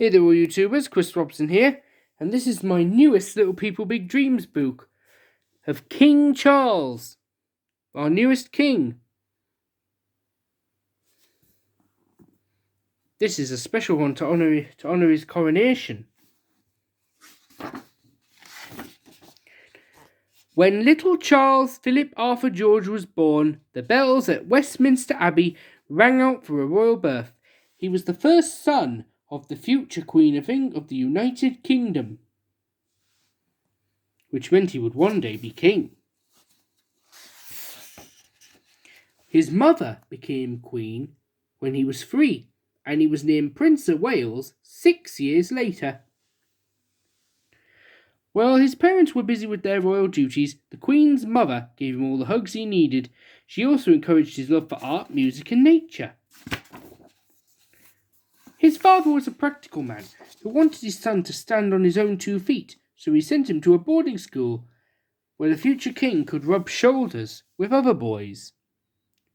Hey there all YouTubers, Chris Robson here, and this is my newest Little People Big Dreams book of King Charles, our newest king. This is a special one to honour his coronation. When little Charles Philip Arthur George was born, the bells at Westminster Abbey rang out for a royal birth. He was the first son of the future Queen of the United Kingdom, which meant he would one day be king. His mother became queen when he was 3, and he was named Prince of Wales 6 years later. While his parents were busy with their royal duties, the Queen's mother gave him all the hugs he needed. She also encouraged his love for art, music and nature. His father was a practical man who wanted his son to stand on his own 2 feet, so he sent him to a boarding school where the future king could rub shoulders with other boys.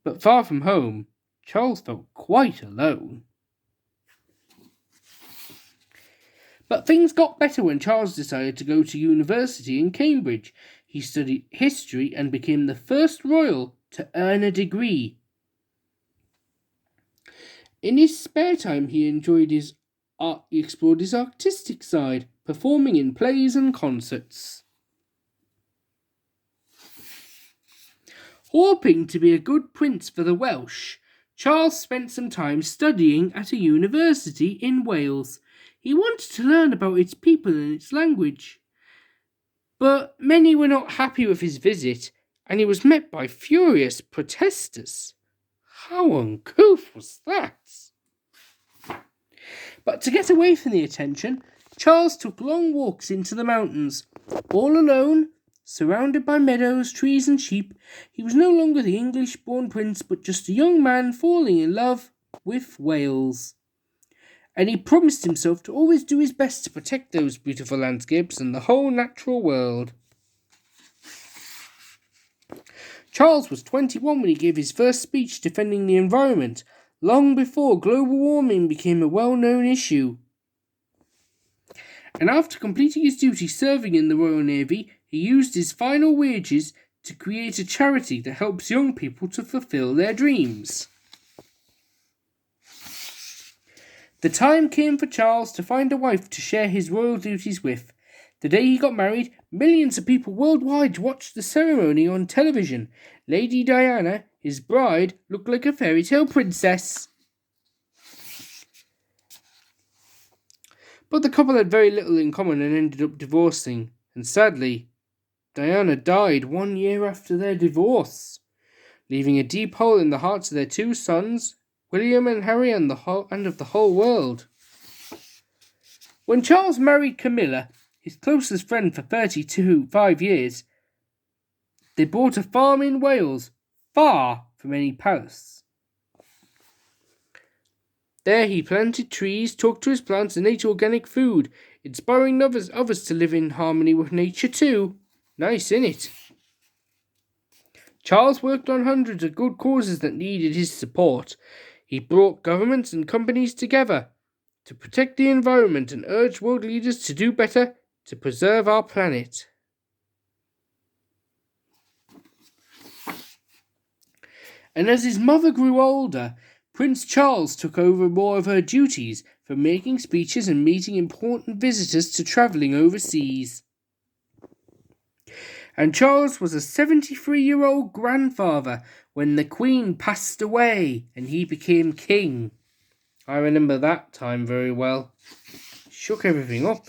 But far from home, Charles felt quite alone. But things got better when Charles decided to go to university in Cambridge. He studied history and became the first royal to earn a degree. In his spare time, he explored his artistic side, performing in plays and concerts. Hoping to be a good prince for the Welsh, Charles spent some time studying at a university in Wales. He wanted to learn about its people and its language. But many were not happy with his visit, and he was met by furious protesters. How uncouth was that? But to get away from the attention, Charles took long walks into the mountains. All alone, surrounded by meadows, trees and sheep, he was no longer the English-born prince, but just a young man falling in love with Wales. And he promised himself to always do his best to protect those beautiful landscapes and the whole natural world. Charles was 21 when he gave his first speech defending the environment, long before global warming became a well-known issue. And after completing his duty serving in the Royal Navy, he used his final wages to create a charity that helps young people to fulfill their dreams. The time came for Charles to find a wife to share his royal duties with. The day he got married, millions of people worldwide watched the ceremony on television. Lady Diana, his bride, looked like a fairy tale princess. But the couple had very little in common and ended up divorcing. And sadly, Diana died 1 year after their divorce, leaving a deep hole in the hearts of their 2 sons, William and Harry, and of the whole world. When Charles married Camilla, his closest friend for 5 years, they bought a farm in Wales, far from any palace. There he planted trees, talked to his plants and ate organic food, inspiring others to live in harmony with nature too. Nice, innit? Charles worked on hundreds of good causes that needed his support. He brought governments and companies together to protect the environment and urged world leaders to do better to preserve our planet. And as his mother grew older, Prince Charles took over more of her duties, from making speeches and meeting important visitors to travelling overseas. And Charles was a 73-year-old grandfather when the Queen passed away and he became king. I remember that time very well. Shook everything up.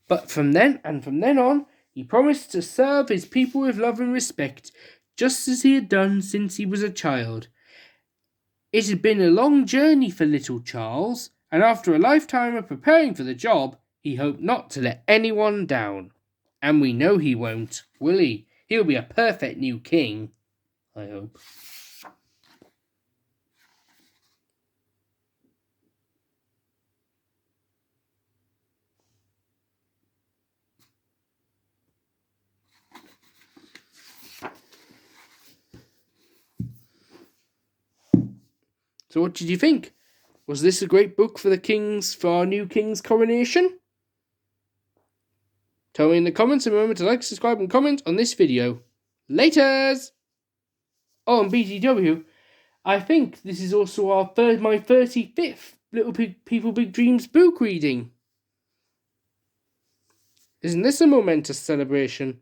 But from then on, he promised to serve his people with love and respect, just as he had done since he was a child. It had been a long journey for little Charles, and after a lifetime of preparing for the job, he hoped not to let anyone down. And we know he won't, will he? He'll be a perfect new king, I hope. So what did you think? Was this a great book for our new king's coronation? Tell me in the comments, and remember to like, subscribe, and comment on this video. Laters! Oh, and BTW, I think this is also my 35th Little People Big Dreams book reading. Isn't this a momentous celebration?